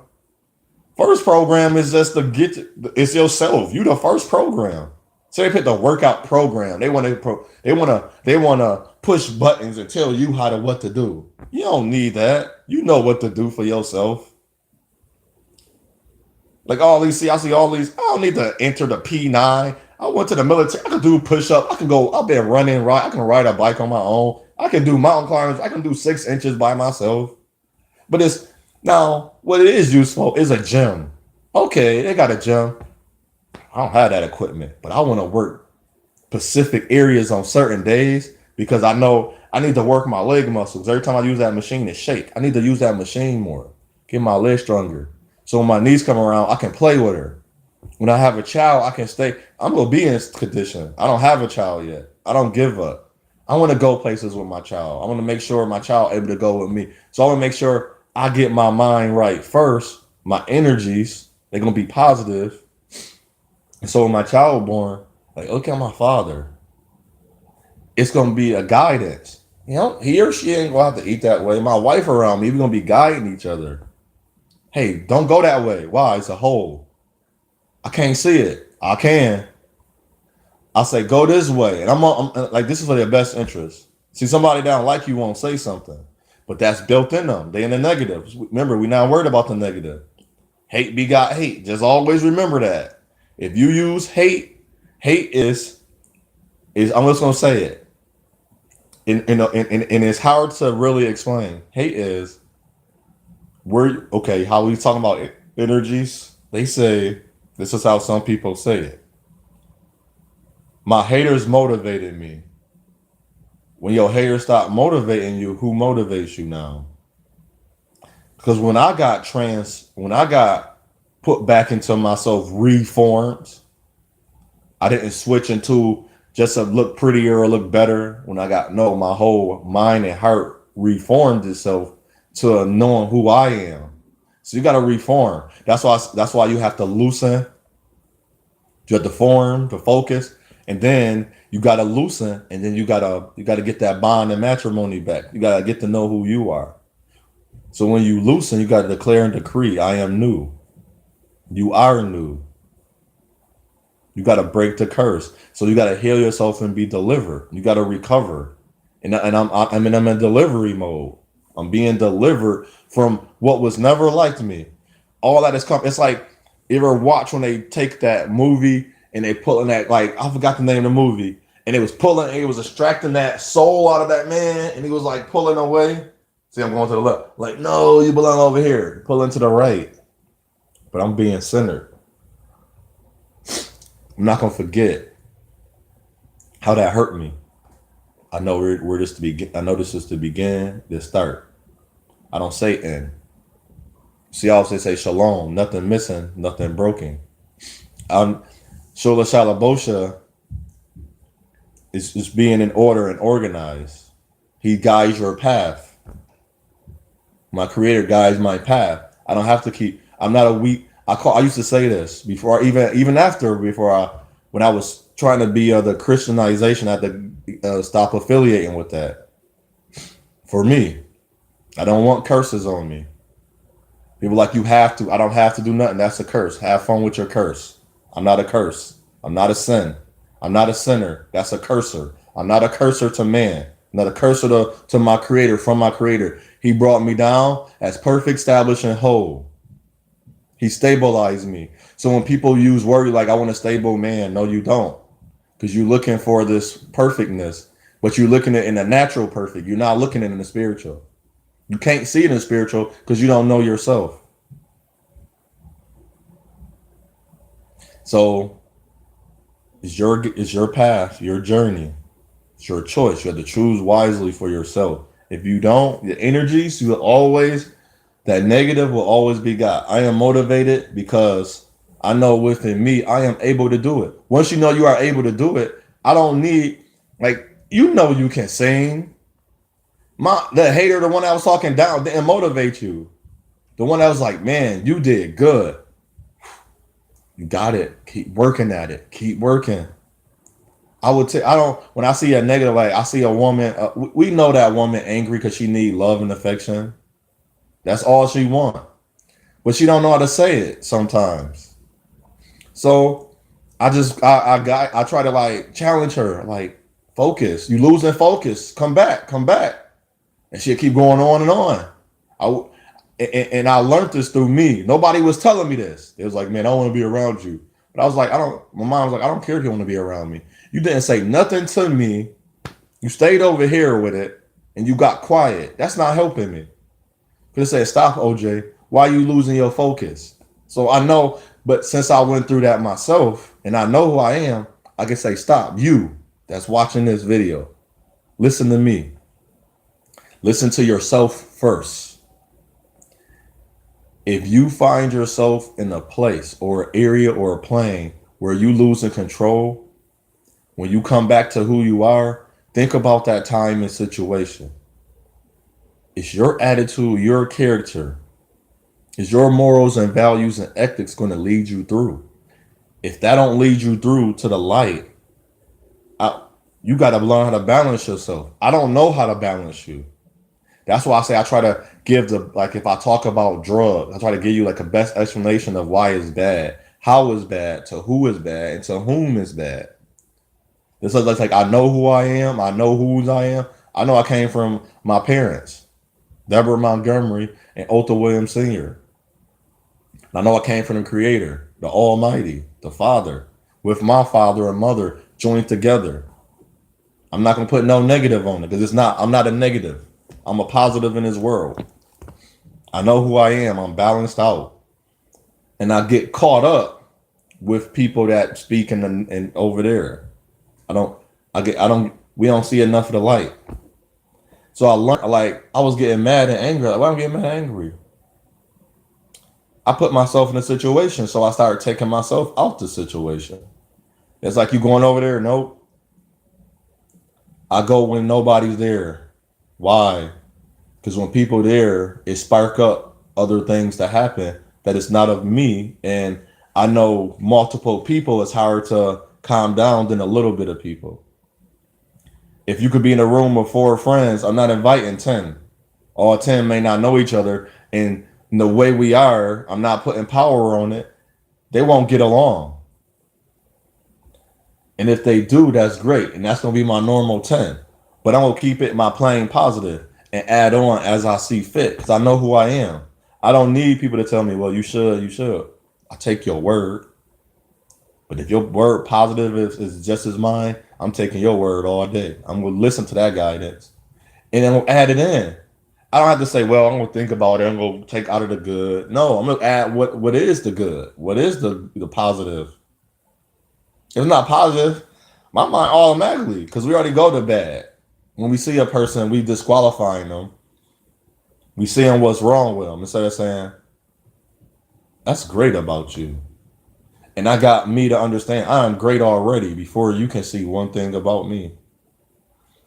First program is just to it's yourself. You the first program. So they pick the workout program. They want to push buttons and tell you what to do. You don't need that. You know what to do for yourself. Like I see all these. I don't need to enter the P9. I went to the military. I can do push up. I can go. I've been running. Right. I can ride a bike on my own. I can do mountain climbs. I can do 6 inches by myself. But it's now what it is useful is a gym. Okay, they got a gym. I don't have that equipment, but I want to work specific areas on certain days because I know I need to work my leg muscles. Every time I use that machine, it shake. I need to use that machine more, get my legs stronger. So when my knees come around, I can play with her. When I have a child, I can stay. I'm gonna be in this condition. I don't have a child yet. I don't give up. I want to go places with my child. I want to make sure my child able to go with me. So I want to make sure I get my mind right first. My energies, they're gonna be positive. And so when my child born, like look at my father. It's gonna be a guidance. You know, he or she ain't gonna have to eat that way. My wife around me, we're gonna be guiding each other. Hey, don't go that way. Why? It's a hole. I can't see it. I can. I say go this way, and I'm like this is for their best interest. See, somebody down like you won't say something, but that's built in them. They in the negatives. Remember, we're not worried about the negative. Hate begot hate. Just always remember that. If you use hate is I'm just gonna say it. And it's hard to really explain. Hate is how we talking about energies. They say this is how some people say it. My haters motivated me. When your haters stop motivating you, who motivates you now? Because when I got put back into myself, reformed, I didn't switch into just to look prettier or look better. When I got my whole mind and heart reformed itself to knowing who I am. So you got to reform. That's why you have to loosen. You have to form, to focus, and then you got to loosen, and then you gotta get that bond and matrimony back. You gotta get to know who you are. So when you loosen, you got to declare and decree, I am new. You are new. You got to break the curse. So you got to heal yourself and be delivered. You got to recover. And I'm in delivery mode. I'm being delivered from what was never like me. All that is come. It's like you ever watch when they take that movie and they pulling that, like, I forgot the name of the movie, and it was extracting that soul out of that man, and he was like pulling away. See, I'm going to the left. Like, no, you belong over here. Pulling to the right. But I'm being centered. I'm not gonna forget how that hurt me. I know we're just to begin. I know this is to begin, this start. I don't say end. See, I always say shalom, nothing missing, nothing broken. Shola Shalabosha is being in order and organized. He guides your path. My creator guides my path. I don't have to keep. I'm not a weak. I used to say this before, when I was trying to be the Christianization, I had to stop affiliating with that. For me, I don't want curses on me. People like you have to. I don't have to do nothing. That's a curse. Have fun with your curse. I'm not a curse. I'm not a sin. I'm not a sinner. That's a cursor. I'm not a cursor to man. Not a curse to my creator, from my creator. He brought me down as perfect, established, and whole. He stabilized me. So when people use words like, I want a stable man, no, you don't. Because you're looking for this perfectness, but you're looking at it in the natural perfect. You're not looking at it in the spiritual. You can't see it in the spiritual because you don't know yourself. So it's your path, your journey. It's your choice. You have to choose wisely for yourself. If you don't, the energies, you will always, that negative will always be got. I am motivated because I know within me, I am able to do it. Once you know you are able to do it, I don't need, like, you know, you can sing. The hater, the one that was talking down, didn't motivate you. The one that was like, man, you did good. You got it. Keep working at it. Keep working. I don't, when I see a negative, like I see a woman, we know that woman angry because she need love and affection. That's all she want. But she don't know how to say it sometimes. So I try to like challenge her, like, focus. You losing focus. Come back, come back. And she'll keep going on and on. And I learned this through me. Nobody was telling me this. It was like, man, I don't want to be around you. But I was like, my mom was like, I don't care if you want to be around me. You didn't say nothing to me. You stayed over here with it and you got quiet. That's not helping me. Because it said, stop, OJ. Why are you losing your focus? So I know, but since I went through that myself and I know who I am, I can say, stop. You that's watching this video, listen to me. Listen to yourself first. If you find yourself in a place or an area or a plane where you losing control, when you come back to who you are, think about that time and situation. Is your attitude, your character, is your morals and values and ethics going to lead you through? If that don't lead you through to the light, you got to learn how to balance yourself. I don't know how to balance you. That's why I say I try to give like if I talk about drugs, I try to give you like a best explanation of why it's bad, how it's bad, to who is bad, and to whom is bad. This is like I know who I am, I know whose I am. I know I came from my parents, Deborah Montgomery and Otha Williams Sr. I know I came from the Creator, the Almighty, the Father, with my father and mother joined together. I'm not gonna put no negative on it because I'm not a negative. I'm a positive in this world. I know who I am. I'm balanced out. And I get caught up with people that speak and over there. We don't see enough of the light. So I learned, like, I was getting mad and angry. Like, why am I getting mad and angry? I put myself in a situation, so I started taking myself out the situation. It's like you going over there. Nope. I go when nobody's there. Why? Because when people there, it spark up other things that happen that it's not of me. And I know multiple people, it's hard to calm down than a little bit of people. If you could be in a room with 4 friends, I'm not inviting 10. All 10 may not know each other. And the way we are, I'm not putting power on it. They won't get along. And if they do, that's great. And that's going to be my normal 10. But I'm going to keep it my plane positive and add on as I see fit because I know who I am. I don't need people to tell me, well, you should. I take your word. But if your word positive is just as mine, I'm taking your word all day. I'm going to listen to that guidance and then we'll add it in. I don't have to say, well, I'm going to think about it. I'm going to take out of the good. No, I'm going to add what is the good. What is the positive? If it's not positive, my mind automatically, because we already go to bad. When we see a person, we disqualifying them. We seeing what's wrong with them instead of saying, that's great about you. And I got me to understand I'm great already before you can see one thing about me.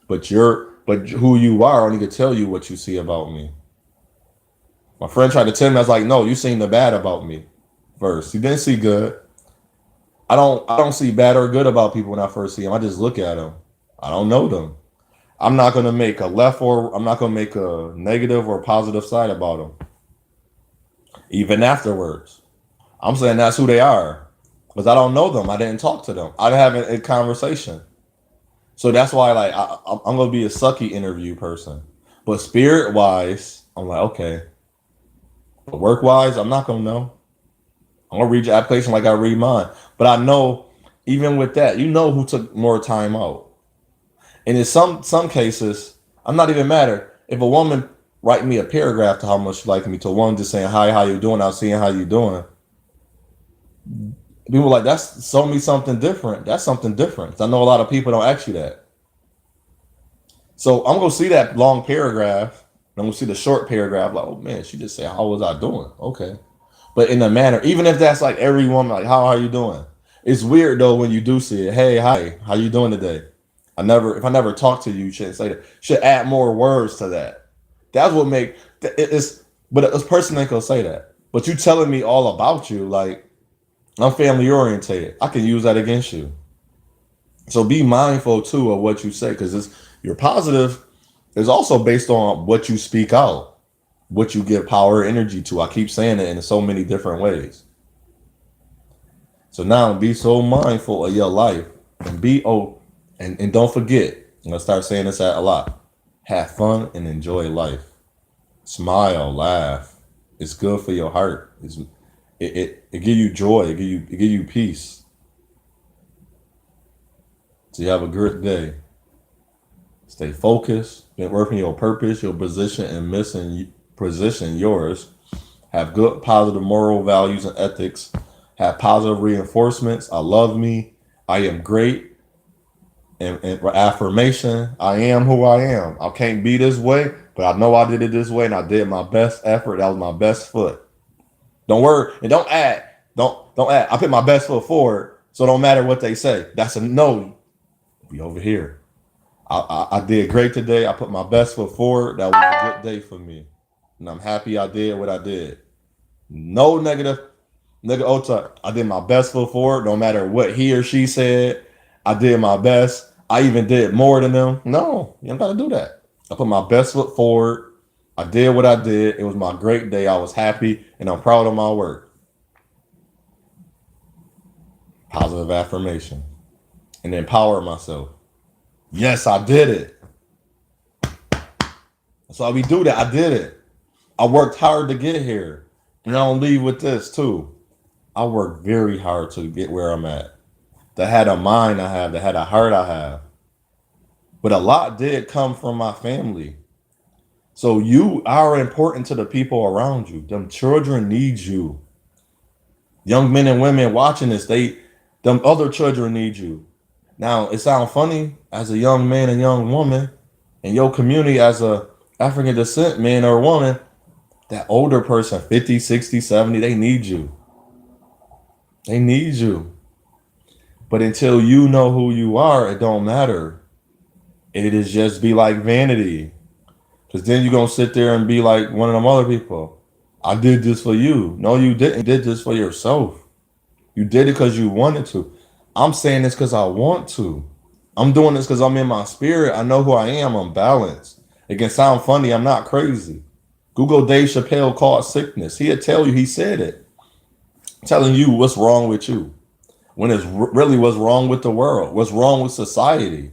But who you are only can tell you what you see about me. My friend tried to tell me, I was like, no, you seen the bad about me first. You didn't see good. I don't see bad or good about people when I first see them. I just look at them. I don't know them. I'm not going to make I'm not going to make a negative or positive side about them. Even afterwards. I'm saying that's who they are. Because I don't know them. I didn't talk to them. I didn't have a conversation. So that's why like I'm gonna be a sucky interview person. But spirit wise, I'm like, okay. But work wise, I'm not gonna know. I'm gonna read your application like I read mine. But I know even with that, you know who took more time out. And in some cases, I'm not even matter. If a woman write me a paragraph to how much she like me, to one just saying hi, how you doing, I'll seeing how you doing. People like that's show me something different. That's something different. I know a lot of people don't ask you that. So I'm gonna see that long paragraph. And I'm gonna see the short paragraph. Like, oh man, she just said, "How was I doing?" Okay, but in a manner, even if that's like every woman, like, "How are you doing?" It's weird though when you do see it. Hey, hi, how you doing today? If I never talk to you, you shouldn't say that. Should add more words to that. That's what make it's. But a person ain't gonna say that. But you telling me all about you, like I'm family orientated. I can use that against you. So be mindful too of what you say because it's your positive is also based on what you speak out, what you give power energy to. I keep saying it in so many different ways. So now be so mindful of your life and and don't forget. I'm gonna start saying this a lot. Have fun and enjoy life. Smile, laugh. It's good for your heart. It give you joy. It give you peace. So you have a good day. Stay focused. Been working your purpose, your position, and missing position yours. Have good, positive moral values and ethics. Have positive reinforcements. I love me. I am great. And affirmation. I am who I am. I can't be this way, but I know I did it this way, and I did my best effort. That was my best foot. Don't worry and don't add. Don't add. I put my best foot forward, so it don't matter what they say. That's a no. Be over here. I did great today. I put my best foot forward. That was a good day for me. And I'm happy I did what I did. No negative, nigga Ota. I did my best foot forward, no matter what he or she said. I did my best. I even did more than them. No, you don't gotta do that. I put my best foot forward. I did what I did. It was my great day. I was happy and I'm proud of my work. Positive affirmation. And empower myself. Yes, I did it. That's why we do that. I did it. I worked hard to get here. And I don't leave with this too. I worked very hard to get where I'm at. That had a mind I have, that had a heart I have. But a lot did come from my family. So you are important to the people around you. Them children need you. Young men and women watching this, them other children need you. Now, it sounds funny as a young man and young woman in your community as a African descent man or woman, that older person, 50, 60, 70, they need you. They need you. But until you know who you are, it don't matter. It is just be like vanity. Because then you're going to sit there and be like one of them other people. I did this for you. No, you didn't. You did this for yourself. You did it because you wanted to. I'm saying this because I want to. I'm doing this because I'm in my spirit. I know who I am. I'm balanced. It can sound funny. I'm not crazy. Google Dave Chappelle called sickness. He'll tell you he said it. Telling you what's wrong with you. When it's really what's wrong with the world. What's wrong with society.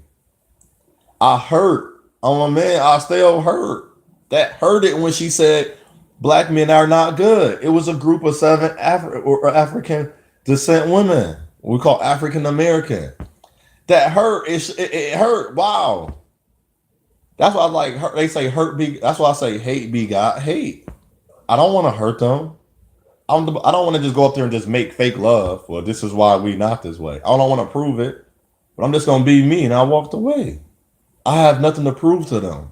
I hurt. I'm a man. I still hurt. That hurt it when she said black men are not good. It was a group of 7 African descent women. We call African American. That hurt. It hurt. Wow. That's why I like. They say hurt be. That's why I say hate be God. Hate. I don't want to hurt them. I don't want to just go up there and just make fake love. Well, this is why we not this way. I don't want to prove it, but I'm just gonna be me, and I walked away. I have nothing to prove to them.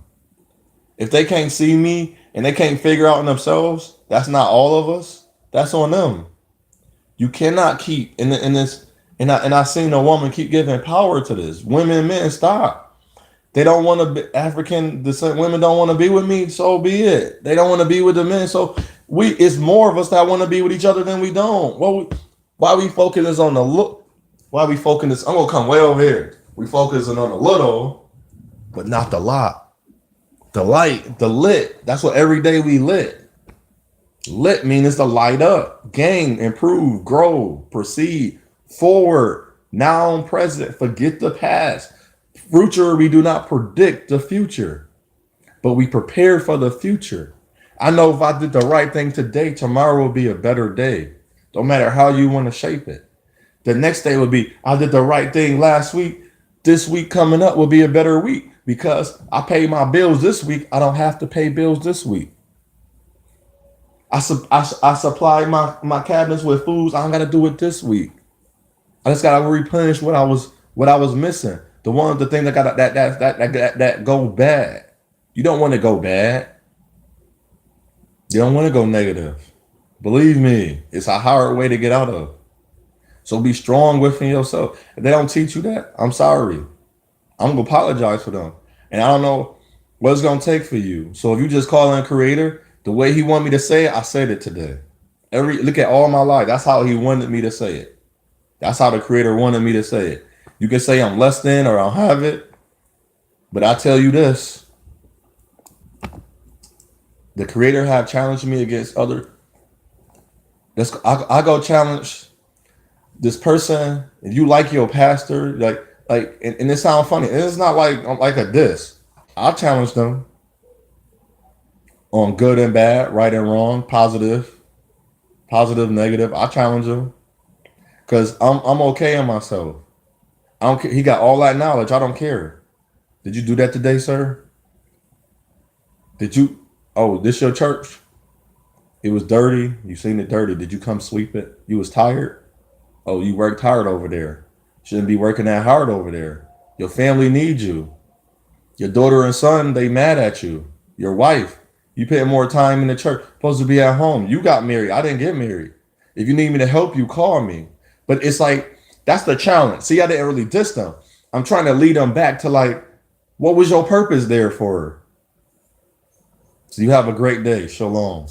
If they can't see me and they can't figure out in themselves, that's not all of us. That's on them. You cannot keep in this. And I seen a woman keep giving power to this. Women and men, stop. They don't want to be African descent. Women don't want to be with me. So be it. They don't want to be with the men. So it's more of us that want to be with each other than we don't. Why we focus on the look? Why we focus? I'm gonna come way over here. We focusing on the little, but not the lot. The light, the lit. That's what every day we lit. Lit means to light up, gain, improve, grow, proceed, forward, now, present. Forget the past. Future, we do not predict the future, but we prepare for the future. I know if I did the right thing today, tomorrow will be a better day. Don't matter how you want to shape it. The next day will be, I did the right thing last week. This week coming up will be a better week because I paid my bills this week. I don't have to pay bills this week. I supply my cabinets with foods. I don't got to do it this week. I just got to replenish what I was missing. The thing that got that go bad. You don't want to go bad. You don't want to go negative. Believe me, it's a hard way to get out of. So be strong within yourself. If they don't teach you that, I'm sorry. I'm gonna apologize for them. And I don't know what it's gonna take for you. So if you just call in creator, the way he wanted me to say it, I said it today. Look at all my life. That's how he wanted me to say it. That's how the creator wanted me to say it. You can say I'm less than or I don't have it, but I tell you this. The creator have challenged me against other. I go challenge this person. If you like your pastor, and it sounds funny. It's not like a diss. I challenge them on good and bad, right and wrong, positive, negative. I challenge them because I'm okay in myself. I don't care. He got all that knowledge. I don't care. Did you do that today, sir? Did you? Oh, this your church? It was dirty. You seen it dirty. Did you come sweep it? You was tired. Oh, you worked hard over there. Shouldn't be working that hard over there. Your family needs you. Your daughter and son, they mad at you. Your wife, you put more time in the church. Supposed to be at home. You got married. I didn't get married. If you need me to help you, call me. But it's like, that's the challenge. See, I didn't really diss them. I'm trying to lead them back to what was your purpose there for? So you have a great day. Shalom.